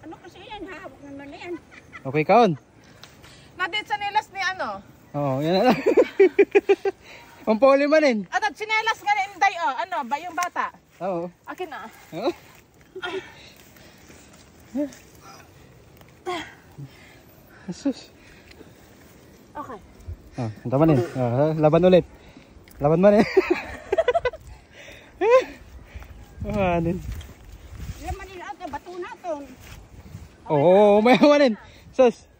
Ano kasi yan? Hahawak naman na yan. Okay, kaon. Nadit sa nilas ni ano? Oo, yan na lang. Pampuli man din. At sinelas nga ni Inday, oh. Ano ba yung bata? Oo. Akin na. Oo. Jesus. Okay. Punta man din. Laban ulit. Laban man din. Anin. Yan manila ito. Bato na ito. Oo, may man din. Sus.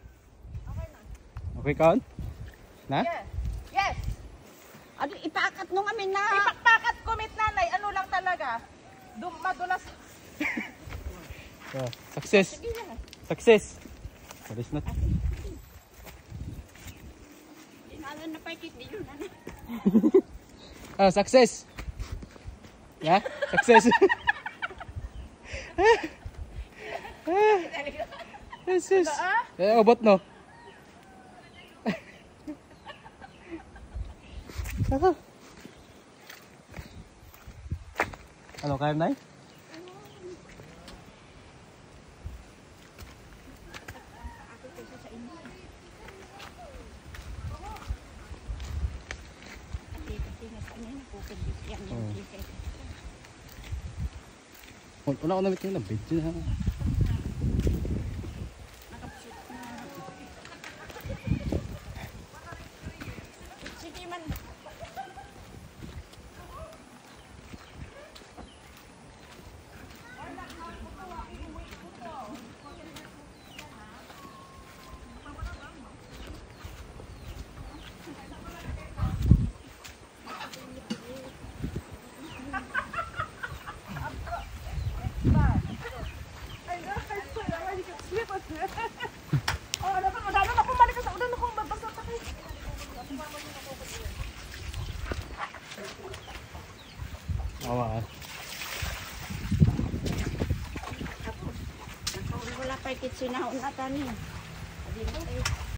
Okay na. Okay, kaon? Na? Yes. Yes. Adi, ipakat nung amin na. Ipakpakat kumit nanay. Ano lang talaga? Madulas. Success. Success. What is not? Inalan na pa ikit. Di yun. Success. Yeah? Success. Jesus. Obot no. Ano kaya na? Una ko namit yung video na. Sige man. Awa. Wala pa ikit sinahon na tani. Adi na